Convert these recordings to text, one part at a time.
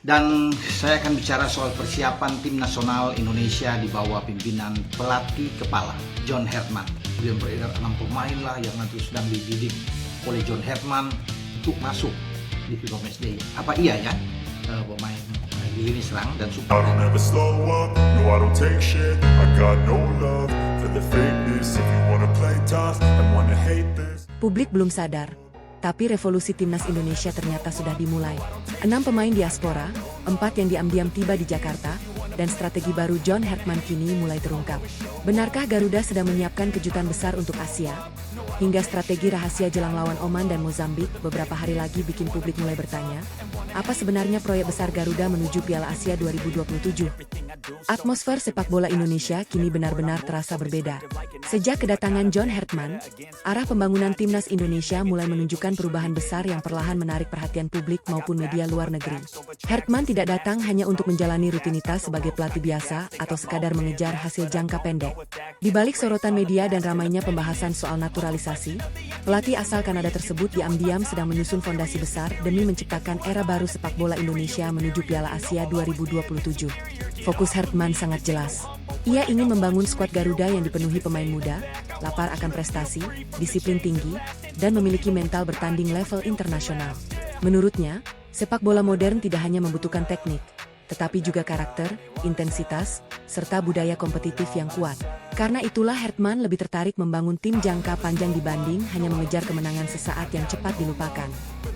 Dan saya akan bicara soal persiapan tim nasional Indonesia di bawah pimpinan pelatih kepala John Herdman. Kemudian beredar 6 pemain lah yang nanti sedang dididik oleh John Herdman untuk masuk di FIFA Matchday. Apa iya ya pemain di lini serang dan support? Publik belum sadar, tapi revolusi timnas Indonesia ternyata sudah dimulai. 6 pemain diaspora, 4 yang diam-diam tiba di Jakarta, dan strategi baru John Herdman kini mulai terungkap. Benarkah Garuda sedang menyiapkan kejutan besar untuk Asia? Hingga strategi rahasia jelang lawan Oman dan Mozambik beberapa hari lagi bikin publik mulai bertanya, apa sebenarnya proyek besar Garuda menuju Piala Asia 2027? Atmosfer sepak bola Indonesia kini benar-benar terasa berbeda. Sejak kedatangan John Herdman, arah pembangunan timnas Indonesia mulai menunjukkan perubahan besar yang perlahan menarik perhatian publik maupun media luar negeri. Herdman tidak datang hanya untuk menjalani rutinitas sebagai pelatih biasa atau sekadar mengejar hasil jangka pendek. Di balik sorotan media dan ramainya pembahasan soal naturalisasi, pelatih asal Kanada tersebut diam-diam sedang menyusun fondasi besar demi menciptakan era baru sepak bola Indonesia menuju Piala Asia 2027. Fokus Herdman sangat jelas. Ia ingin membangun skuad Garuda yang dipenuhi pemain muda, lapar akan prestasi, disiplin tinggi, dan memiliki mental bertanding level internasional. Menurutnya, sepak bola modern tidak hanya membutuhkan teknik, tetapi juga karakter, intensitas, serta budaya kompetitif yang kuat. Karena itulah Herdman lebih tertarik membangun tim jangka panjang dibanding hanya mengejar kemenangan sesaat yang cepat dilupakan.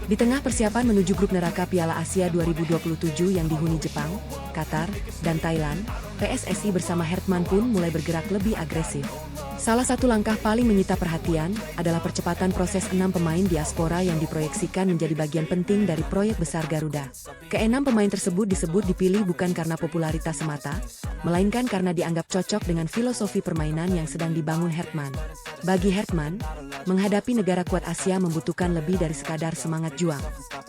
Di tengah persiapan menuju grup neraka Piala Asia 2027 yang dihuni Jepang, Qatar, dan Thailand, PSSI bersama Herdman pun mulai bergerak lebih agresif. Salah satu langkah paling menyita perhatian adalah percepatan proses 6 pemain diaspora yang diproyeksikan menjadi bagian penting dari proyek besar Garuda. Ke-6 pemain tersebut disebut dipilih bukan karena popularitas semata, melainkan karena dianggap cocok dengan filosofi permainan yang sedang dibangun Herdman. Bagi Herdman, menghadapi negara kuat Asia membutuhkan lebih dari sekadar semangat juang.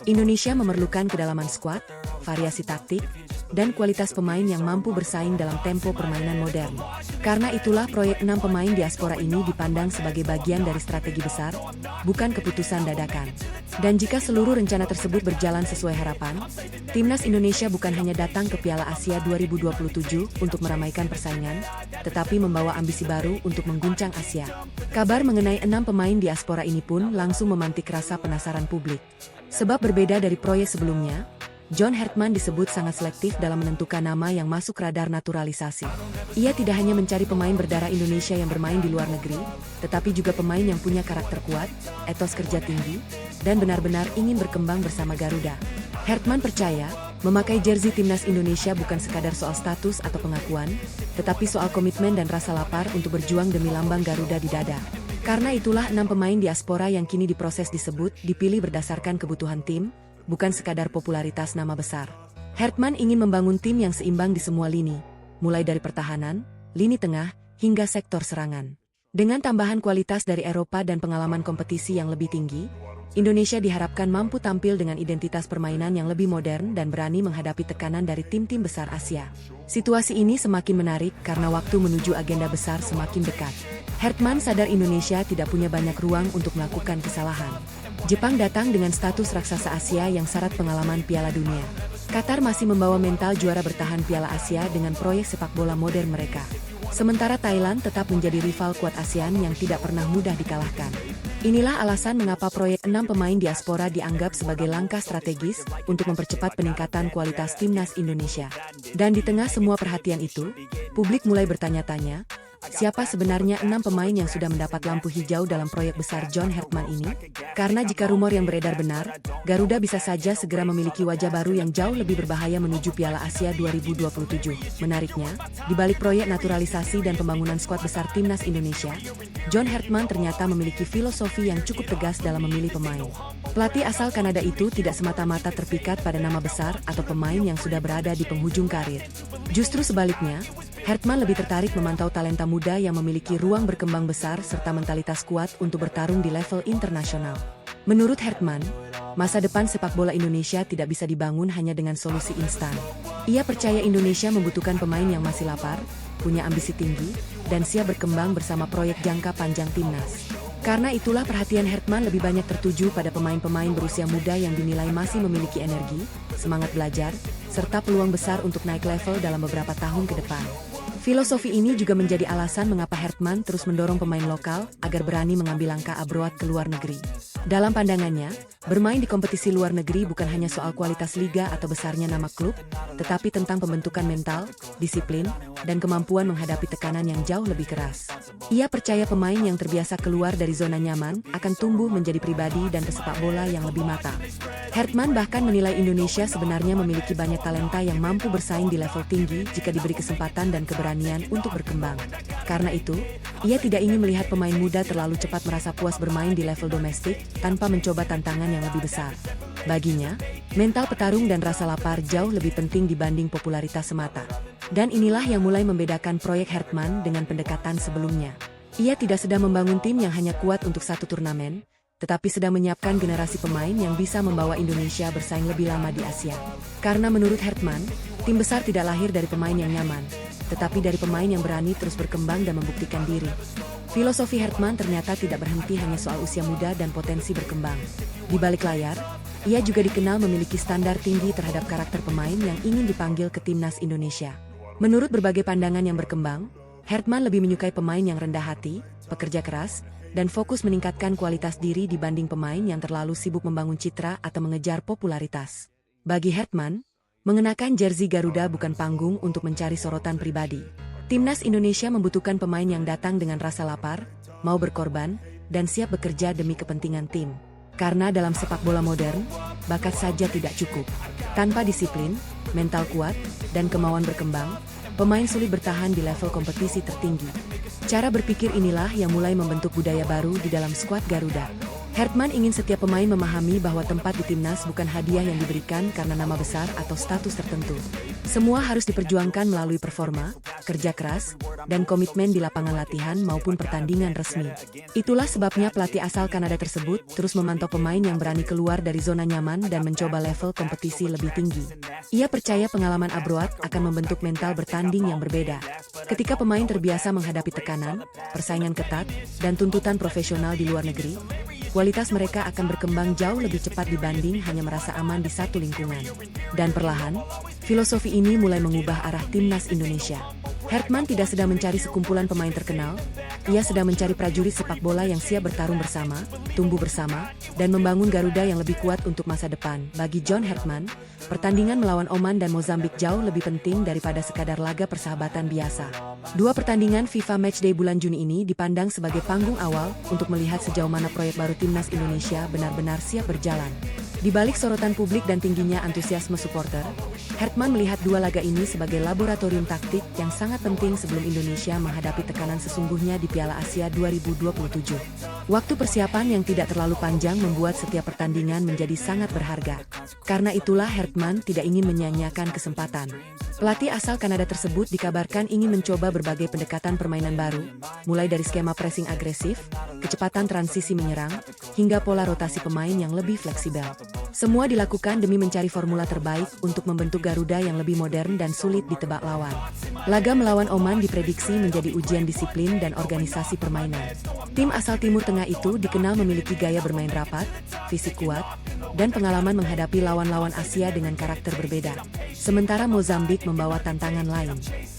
Indonesia memerlukan kedalaman skuad, variasi taktik, dan kualitas pemain yang mampu bersaing dalam tempo permainan modern. Karena itulah proyek 6 pemain diaspora ini dipandang sebagai bagian dari strategi besar, bukan keputusan dadakan. Dan jika seluruh rencana tersebut berjalan sesuai harapan, timnas Indonesia bukan hanya datang ke Piala Asia 2027 untuk meramaikan persaingan, tetapi membawa ambisi baru untuk mengguncang Asia. Kabar mengenai 6 pemain diaspora ini pun langsung memantik rasa penasaran publik. Sebab berbeda dari proyek sebelumnya, John Herdman disebut sangat selektif dalam menentukan nama yang masuk radar naturalisasi. Ia tidak hanya mencari pemain berdarah Indonesia yang bermain di luar negeri, tetapi juga pemain yang punya karakter kuat, etos kerja tinggi, dan benar-benar ingin berkembang bersama Garuda. Herdman percaya, memakai jersey timnas Indonesia bukan sekadar soal status atau pengakuan, tetapi soal komitmen dan rasa lapar untuk berjuang demi lambang Garuda di dada. Karena itulah 6 pemain diaspora yang kini diproses disebut dipilih berdasarkan kebutuhan tim, bukan sekadar popularitas nama besar. Herdman ingin membangun tim yang seimbang di semua lini, mulai dari pertahanan, lini tengah, hingga sektor serangan. Dengan tambahan kualitas dari Eropa dan pengalaman kompetisi yang lebih tinggi, Indonesia diharapkan mampu tampil dengan identitas permainan yang lebih modern dan berani menghadapi tekanan dari tim-tim besar Asia. Situasi ini semakin menarik karena waktu menuju agenda besar semakin dekat. Herdman sadar Indonesia tidak punya banyak ruang untuk melakukan kesalahan. Jepang datang dengan status raksasa Asia yang syarat pengalaman Piala Dunia. Qatar masih membawa mental juara bertahan Piala Asia dengan proyek sepak bola modern mereka. Sementara Thailand tetap menjadi rival kuat ASEAN yang tidak pernah mudah dikalahkan. Inilah alasan mengapa proyek 6 pemain diaspora dianggap sebagai langkah strategis untuk mempercepat peningkatan kualitas timnas Indonesia. Dan di tengah semua perhatian itu, publik mulai bertanya-tanya, siapa sebenarnya 6 pemain yang sudah mendapat lampu hijau dalam proyek besar John Herdman ini? Karena jika rumor yang beredar benar, Garuda bisa saja segera memiliki wajah baru yang jauh lebih berbahaya menuju Piala Asia 2027. Menariknya, di balik proyek naturalisasi dan pembangunan skuad besar timnas Indonesia, John Herdman ternyata memiliki filosofi yang cukup tegas dalam memilih pemain. Pelatih asal Kanada itu tidak semata-mata terpikat pada nama besar atau pemain yang sudah berada di penghujung karir. Justru sebaliknya, Herdman lebih tertarik memantau talenta muda yang memiliki ruang berkembang besar serta mentalitas kuat untuk bertarung di level internasional. Menurut Herdman, masa depan sepak bola Indonesia tidak bisa dibangun hanya dengan solusi instan. Ia percaya Indonesia membutuhkan pemain yang masih lapar, punya ambisi tinggi, dan siap berkembang bersama proyek jangka panjang timnas. Karena itulah perhatian Hertman lebih banyak tertuju pada pemain-pemain berusia muda yang dinilai masih memiliki energi, semangat belajar, serta peluang besar untuk naik level dalam beberapa tahun ke depan. Filosofi ini juga menjadi alasan mengapa Hertman terus mendorong pemain lokal agar berani mengambil langkah abroad ke luar negeri. Dalam pandangannya, bermain di kompetisi luar negeri bukan hanya soal kualitas liga atau besarnya nama klub, tetapi tentang pembentukan mental, disiplin, dan kemampuan menghadapi tekanan yang jauh lebih keras. Ia percaya pemain yang terbiasa keluar dari zona nyaman akan tumbuh menjadi pribadi dan pesepak bola yang lebih matang. Hertman bahkan menilai Indonesia sebenarnya memiliki banyak talenta yang mampu bersaing di level tinggi jika diberi kesempatan dan keberanian untuk berkembang. Karena itu, ia tidak ingin melihat pemain muda terlalu cepat merasa puas bermain di level domestik tanpa mencoba tantangan yang lebih besar. Baginya, mental petarung dan rasa lapar jauh lebih penting dibanding popularitas semata. Dan inilah yang mulai membedakan proyek Hertman dengan pendekatan sebelumnya. Ia tidak sedang membangun tim yang hanya kuat untuk satu turnamen, tetapi sedang menyiapkan generasi pemain yang bisa membawa Indonesia bersaing lebih lama di Asia. Karena menurut Hertman, tim besar tidak lahir dari pemain yang nyaman, tetapi dari pemain yang berani terus berkembang dan membuktikan diri. Filosofi Hertman ternyata tidak berhenti hanya soal usia muda dan potensi berkembang. Di balik layar, ia juga dikenal memiliki standar tinggi terhadap karakter pemain yang ingin dipanggil ke timnas Indonesia. Menurut berbagai pandangan yang berkembang, Hertman lebih menyukai pemain yang rendah hati, pekerja keras, dan fokus meningkatkan kualitas diri dibanding pemain yang terlalu sibuk membangun citra atau mengejar popularitas. Bagi Hertman, mengenakan jersey Garuda bukan panggung untuk mencari sorotan pribadi. Timnas Indonesia membutuhkan pemain yang datang dengan rasa lapar, mau berkorban, dan siap bekerja demi kepentingan tim. Karena dalam sepak bola modern, bakat saja tidak cukup. Tanpa disiplin, mental kuat, dan kemauan berkembang, pemain sulit bertahan di level kompetisi tertinggi. Cara berpikir inilah yang mulai membentuk budaya baru di dalam skuad Garuda. Hertman ingin setiap pemain memahami bahwa tempat di timnas bukan hadiah yang diberikan karena nama besar atau status tertentu. Semua harus diperjuangkan melalui performa, kerja keras, dan komitmen di lapangan latihan maupun pertandingan resmi. Itulah sebabnya pelatih asal Kanada tersebut terus memantau pemain yang berani keluar dari zona nyaman dan mencoba level kompetisi lebih tinggi. Ia percaya pengalaman abroad akan membentuk mental bertanding yang berbeda. Ketika pemain terbiasa menghadapi tekanan, persaingan ketat, dan tuntutan profesional di luar negeri, kualitas mereka akan berkembang jauh lebih cepat dibanding hanya merasa aman di satu lingkungan. Dan perlahan, filosofi ini mulai mengubah arah timnas Indonesia. Hertman tidak sedang mencari sekumpulan pemain terkenal, ia sedang mencari prajurit sepak bola yang siap bertarung bersama, tumbuh bersama, dan membangun Garuda yang lebih kuat untuk masa depan. Bagi John Hertman, pertandingan melawan Oman dan Mozambik jauh lebih penting daripada sekadar laga persahabatan biasa. Dua pertandingan FIFA Matchday bulan Juni ini dipandang sebagai panggung awal untuk melihat sejauh mana proyek baru timnas Indonesia benar-benar siap berjalan. Di balik sorotan publik dan tingginya antusiasme supporter, Hertman melihat dua laga ini sebagai laboratorium taktik yang sangat penting sebelum Indonesia menghadapi tekanan sesungguhnya di Piala Asia 2027. Waktu persiapan yang tidak terlalu panjang membuat setiap pertandingan menjadi sangat berharga. Karena itulah Hertman tidak ingin menyia-nyiakan kesempatan. Pelatih asal Kanada tersebut dikabarkan ingin mencoba berbagai pendekatan permainan baru, mulai dari skema pressing agresif, kecepatan transisi menyerang, hingga pola rotasi pemain yang lebih fleksibel. Semua dilakukan demi mencari formula terbaik untuk membentuk Garuda yang lebih modern dan sulit ditebak lawan. Laga melawan Oman diprediksi menjadi ujian disiplin dan organisasi permainan. Tim asal Timur Tengah itu dikenal memiliki gaya bermain rapat, fisik kuat, dan pengalaman menghadapi lawan-lawan Asia dengan karakter berbeda. Sementara Mozambik membawa tantangan lain.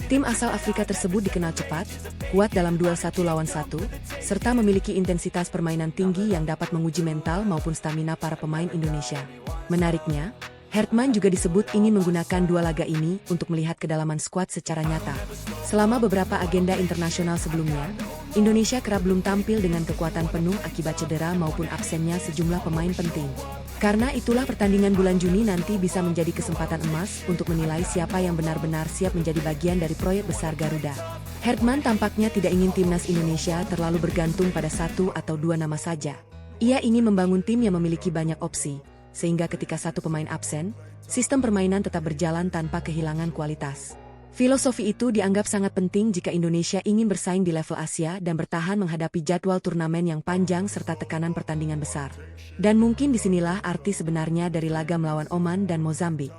Tim asal Afrika tersebut dikenal cepat, kuat dalam duel 1 lawan 1, serta memiliki intensitas permainan tinggi yang dapat menguji mental maupun stamina para pemain Indonesia. Menariknya, Hertman juga disebut ingin menggunakan dua laga ini untuk melihat kedalaman skuad secara nyata. Selama beberapa agenda internasional sebelumnya, Indonesia kerap belum tampil dengan kekuatan penuh akibat cedera maupun absennya sejumlah pemain penting. Karena itulah pertandingan bulan Juni nanti bisa menjadi kesempatan emas untuk menilai siapa yang benar-benar siap menjadi bagian dari proyek besar Garuda. Hertman tampaknya tidak ingin timnas Indonesia terlalu bergantung pada satu atau dua nama saja. Ia ingin membangun tim yang memiliki banyak opsi, sehingga ketika satu pemain absen, sistem permainan tetap berjalan tanpa kehilangan kualitas. Filosofi itu dianggap sangat penting jika Indonesia ingin bersaing di level Asia dan bertahan menghadapi jadwal turnamen yang panjang serta tekanan pertandingan besar. Dan mungkin disinilah arti sebenarnya dari laga melawan Oman dan Mozambik.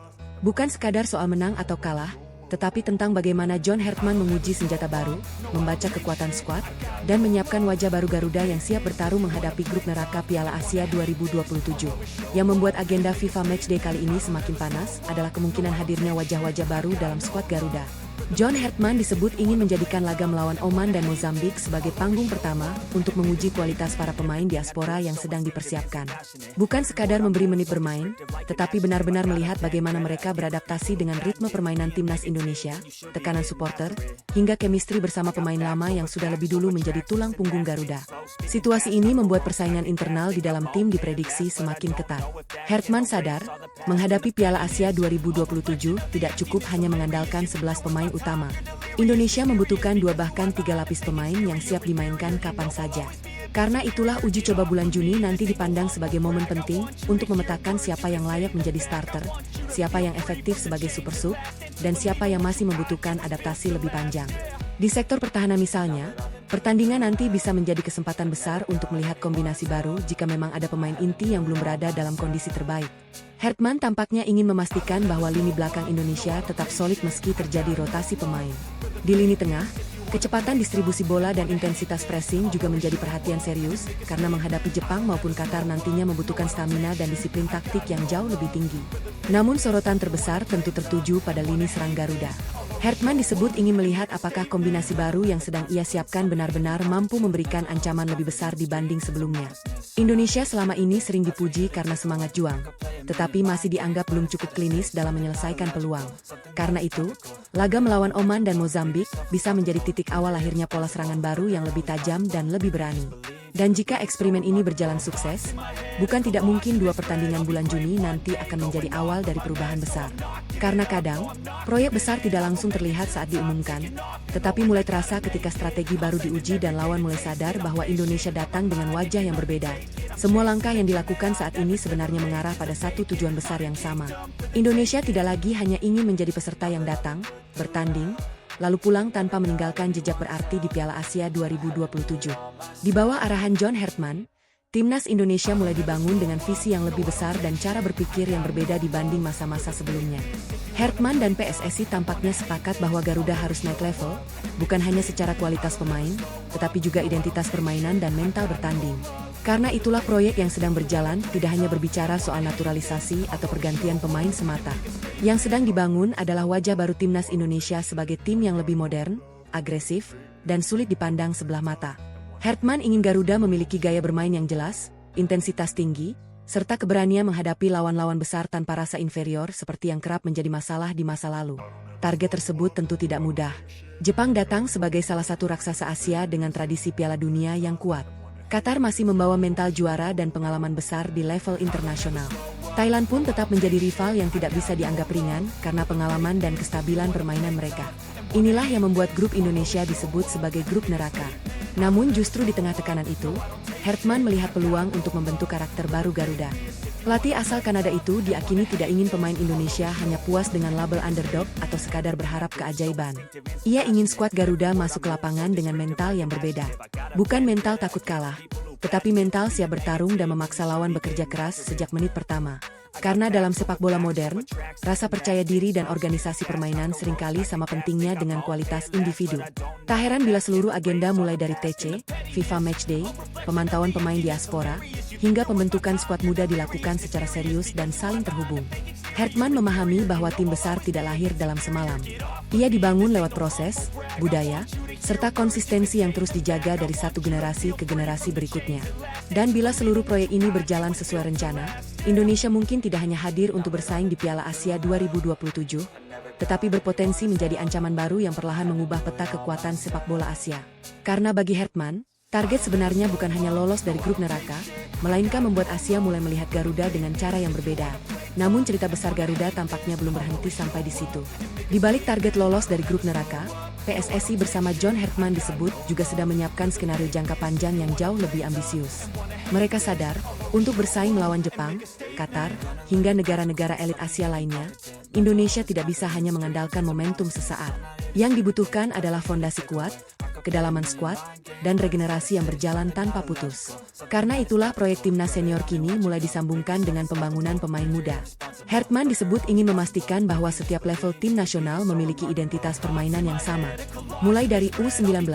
Bukan sekadar soal menang atau kalah, tetapi tentang bagaimana John Hertman menguji senjata baru, membaca kekuatan skuad, dan menyiapkan wajah baru Garuda yang siap bertarung menghadapi grup neraka Piala Asia 2027. Yang membuat agenda FIFA Matchday kali ini semakin panas adalah kemungkinan hadirnya wajah-wajah baru dalam skuad Garuda. John Hertman disebut ingin menjadikan laga melawan Oman dan Mozambik sebagai panggung pertama untuk menguji kualitas para pemain diaspora yang sedang dipersiapkan. Bukan sekadar memberi menit bermain, tetapi benar-benar melihat bagaimana mereka beradaptasi dengan ritme permainan timnas Indonesia, tekanan supporter, hingga chemistry bersama pemain lama yang sudah lebih dulu menjadi tulang punggung Garuda. Situasi ini membuat persaingan internal di dalam tim diprediksi semakin ketat. Hertman sadar, menghadapi Piala Asia 2027 tidak cukup hanya mengandalkan 11 pemain utama. Indonesia membutuhkan 2 bahkan 3 lapis pemain yang siap dimainkan kapan saja. Karena itulah uji coba bulan Juni nanti dipandang sebagai momen penting untuk memetakan siapa yang layak menjadi starter, siapa yang efektif sebagai super sub, dan siapa yang masih membutuhkan adaptasi lebih panjang. Di sektor pertahanan misalnya, pertandingan nanti bisa menjadi kesempatan besar untuk melihat kombinasi baru jika memang ada pemain inti yang belum berada dalam kondisi terbaik. Hertman tampaknya ingin memastikan bahwa lini belakang Indonesia tetap solid meski terjadi rotasi pemain. Di lini tengah, kecepatan distribusi bola dan intensitas pressing juga menjadi perhatian serius karena menghadapi Jepang maupun Qatar nantinya membutuhkan stamina dan disiplin taktik yang jauh lebih tinggi. Namun sorotan terbesar tentu tertuju pada lini serang Garuda. Hertman disebut ingin melihat apakah kombinasi baru yang sedang ia siapkan benar-benar mampu memberikan ancaman lebih besar dibanding sebelumnya. Indonesia selama ini sering dipuji karena semangat juang, tetapi masih dianggap belum cukup klinis dalam menyelesaikan peluang. Karena itu, laga melawan Oman dan Mozambik bisa menjadi titik awal lahirnya pola serangan baru yang lebih tajam dan lebih berani. Dan jika eksperimen ini berjalan sukses, bukan tidak mungkin 2 pertandingan bulan Juni nanti akan menjadi awal dari perubahan besar. Karena kadang, proyek besar tidak langsung terlihat saat diumumkan, tetapi mulai terasa ketika strategi baru diuji dan lawan mulai sadar bahwa Indonesia datang dengan wajah yang berbeda. Semua langkah yang dilakukan saat ini sebenarnya mengarah pada satu tujuan besar yang sama. Indonesia tidak lagi hanya ingin menjadi peserta yang datang, bertanding, lalu pulang tanpa meninggalkan jejak berarti di Piala Asia 2027. Di bawah arahan John Hertman, timnas Indonesia mulai dibangun dengan visi yang lebih besar dan cara berpikir yang berbeda dibanding masa-masa sebelumnya. Hertman dan PSSI tampaknya sepakat bahwa Garuda harus naik level, bukan hanya secara kualitas pemain, tetapi juga identitas permainan dan mental bertanding. Karena itulah proyek yang sedang berjalan tidak hanya berbicara soal naturalisasi atau pergantian pemain semata. Yang sedang dibangun adalah wajah baru timnas Indonesia sebagai tim yang lebih modern, agresif, dan sulit dipandang sebelah mata. Hertman ingin Garuda memiliki gaya bermain yang jelas, intensitas tinggi, serta keberanian menghadapi lawan-lawan besar tanpa rasa inferior seperti yang kerap menjadi masalah di masa lalu. Target tersebut tentu tidak mudah. Jepang datang sebagai salah satu raksasa Asia dengan tradisi Piala Dunia yang kuat. Qatar masih membawa mental juara dan pengalaman besar di level internasional. Thailand pun tetap menjadi rival yang tidak bisa dianggap ringan karena pengalaman dan kestabilan permainan mereka. Inilah yang membuat grup Indonesia disebut sebagai grup neraka. Namun justru di tengah tekanan itu, Hertman melihat peluang untuk membentuk karakter baru Garuda. Pelatih asal Kanada itu diakini tidak ingin pemain Indonesia hanya puas dengan label underdog atau sekadar berharap keajaiban. Ia ingin skuad Garuda masuk ke lapangan dengan mental yang berbeda. Bukan mental takut kalah, tetapi mental siap bertarung dan memaksa lawan bekerja keras sejak menit pertama. Karena dalam sepak bola modern, rasa percaya diri dan organisasi permainan seringkali sama pentingnya dengan kualitas individu. Tak heran bila seluruh agenda mulai dari TC, FIFA Matchday, pemantauan pemain diaspora, hingga pembentukan skuad muda dilakukan secara serius dan saling terhubung. Hertman memahami bahwa tim besar tidak lahir dalam semalam. Ia dibangun lewat proses, budaya, serta konsistensi yang terus dijaga dari satu generasi ke generasi berikutnya. Dan bila seluruh proyek ini berjalan sesuai rencana, Indonesia mungkin tidak hanya hadir untuk bersaing di Piala Asia 2027, tetapi berpotensi menjadi ancaman baru yang perlahan mengubah peta kekuatan sepak bola Asia. Karena bagi Hertman, target sebenarnya bukan hanya lolos dari grup neraka, melainkan membuat Asia mulai melihat Garuda dengan cara yang berbeda. Namun cerita besar Garuda tampaknya belum berhenti sampai di situ. Di balik target lolos dari grup neraka, PSSI bersama John Hertman disebut juga sedang menyiapkan skenario jangka panjang yang jauh lebih ambisius. Mereka sadar, untuk bersaing melawan Jepang, Qatar, hingga negara-negara elit Asia lainnya, Indonesia tidak bisa hanya mengandalkan momentum sesaat. Yang dibutuhkan adalah fondasi kuat, kedalaman skuad, dan regenerasi yang berjalan tanpa putus. Karena itulah proyek timnas senior kini mulai disambungkan dengan pembangunan pemain muda. Hertman disebut ingin memastikan bahwa setiap level tim nasional memiliki identitas permainan yang sama. Mulai dari U19,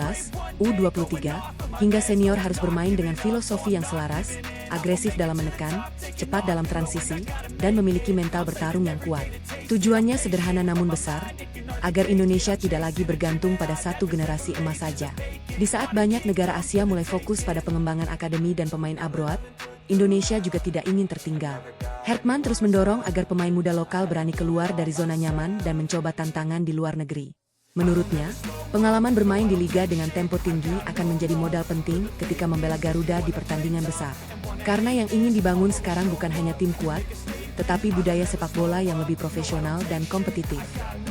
U23, hingga senior harus bermain dengan filosofi yang selaras, agresif dalam menekan, cepat dalam transisi, dan memiliki mental bertarung yang kuat. Tujuannya sederhana namun besar, agar Indonesia tidak lagi bergantung pada satu generasi emas saja. Di saat banyak negara Asia mulai fokus pada pengembangan akademi dan pemain abroad, Indonesia juga tidak ingin tertinggal. Hertman terus mendorong agar pemain muda lokal berani keluar dari zona nyaman dan mencoba tantangan di luar negeri. Menurutnya, pengalaman bermain di liga dengan tempo tinggi akan menjadi modal penting ketika membela Garuda di pertandingan besar. Karena yang ingin dibangun sekarang bukan hanya tim kuat, tetapi budaya sepak bola yang lebih profesional dan kompetitif.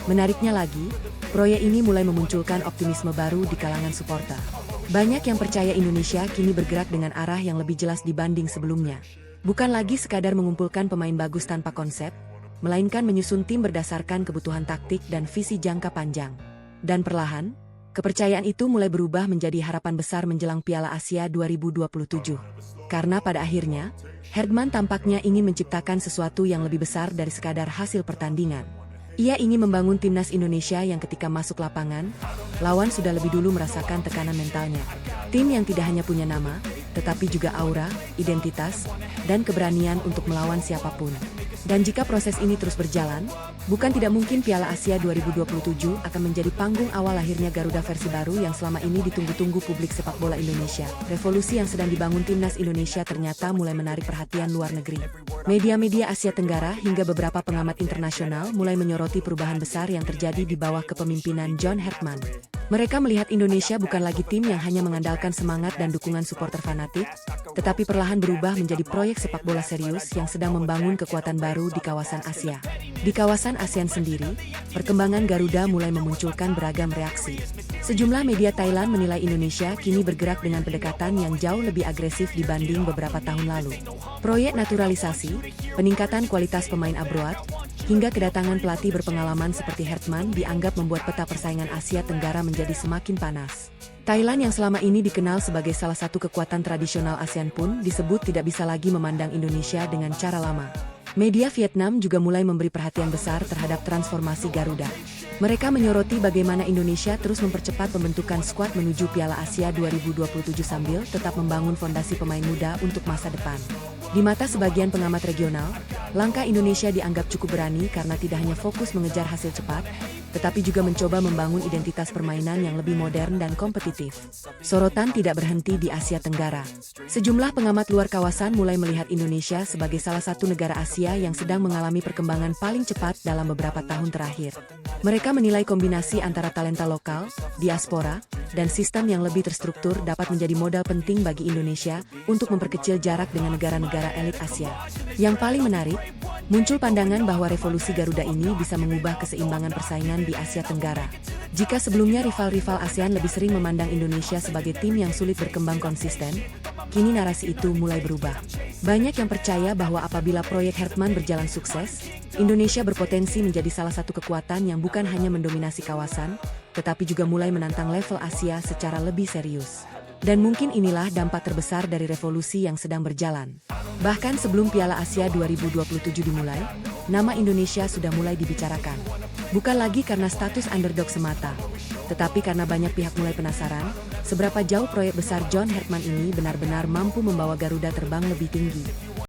Menariknya lagi, proyek ini mulai memunculkan optimisme baru di kalangan supporter. Banyak yang percaya Indonesia kini bergerak dengan arah yang lebih jelas dibanding sebelumnya. Bukan lagi sekadar mengumpulkan pemain bagus tanpa konsep, melainkan menyusun tim berdasarkan kebutuhan taktik dan visi jangka panjang. Dan perlahan, kepercayaan itu mulai berubah menjadi harapan besar menjelang Piala Asia 2027. Karena pada akhirnya, Hertman tampaknya ingin menciptakan sesuatu yang lebih besar dari sekadar hasil pertandingan. Ia ingin membangun timnas Indonesia yang ketika masuk lapangan, lawan sudah lebih dulu merasakan tekanan mentalnya. Tim yang tidak hanya punya nama, tetapi juga aura, identitas, dan keberanian untuk melawan siapapun. Dan jika proses ini terus berjalan, bukan tidak mungkin Piala Asia 2027 akan menjadi panggung awal lahirnya Garuda versi baru yang selama ini ditunggu-tunggu publik sepak bola Indonesia. Revolusi yang sedang dibangun timnas Indonesia ternyata mulai menarik perhatian luar negeri. Media-media Asia Tenggara hingga beberapa pengamat internasional mulai menyoroti perubahan besar yang terjadi di bawah kepemimpinan John Hertman. Mereka melihat Indonesia bukan lagi tim yang hanya mengandalkan semangat dan dukungan supporter fanatik, tetapi perlahan berubah menjadi proyek sepak bola serius yang sedang membangun kekuatan baru di kawasan Asia. Di kawasan ASEAN sendiri, perkembangan Garuda mulai memunculkan beragam reaksi. Sejumlah media Thailand menilai Indonesia kini bergerak dengan pendekatan yang jauh lebih agresif dibanding beberapa tahun lalu. Proyek naturalisasi, peningkatan kualitas pemain abroad, hingga kedatangan pelatih berpengalaman seperti Hertman dianggap membuat peta persaingan Asia Tenggara menjadi semakin panas. Thailand yang selama ini dikenal sebagai salah satu kekuatan tradisional ASEAN pun disebut tidak bisa lagi memandang Indonesia dengan cara lama. Media Vietnam juga mulai memberi perhatian besar terhadap transformasi Garuda. Mereka menyoroti bagaimana Indonesia terus mempercepat pembentukan skuad menuju Piala Asia 2027 sambil tetap membangun fondasi pemain muda untuk masa depan. Di mata sebagian pengamat regional, langkah Indonesia dianggap cukup berani karena tidak hanya fokus mengejar hasil cepat, tetapi juga mencoba membangun identitas permainan yang lebih modern dan kompetitif. Sorotan tidak berhenti di Asia Tenggara. Sejumlah pengamat luar kawasan mulai melihat Indonesia sebagai salah satu negara Asia yang sedang mengalami perkembangan paling cepat dalam beberapa tahun terakhir. Mereka menilai kombinasi antara talenta lokal, diaspora, dan sistem yang lebih terstruktur dapat menjadi modal penting bagi Indonesia untuk memperkecil jarak dengan negara-negara elit Asia. Yang paling menarik, muncul pandangan bahwa revolusi Garuda ini bisa mengubah keseimbangan persaingan di Asia Tenggara. Jika sebelumnya rival-rival ASEAN lebih sering memandang Indonesia sebagai tim yang sulit berkembang konsisten, kini narasi itu mulai berubah. Banyak yang percaya bahwa apabila proyek Hertman berjalan sukses, Indonesia berpotensi menjadi salah satu kekuatan yang bukan hanya mendominasi kawasan, tetapi juga mulai menantang level Asia secara lebih serius. Dan mungkin inilah dampak terbesar dari revolusi yang sedang berjalan. Bahkan sebelum Piala Asia 2027 dimulai, nama Indonesia sudah mulai dibicarakan. Bukan lagi karena status underdog semata, tetapi karena banyak pihak mulai penasaran, seberapa jauh proyek besar John Hertman ini benar-benar mampu membawa Garuda terbang lebih tinggi.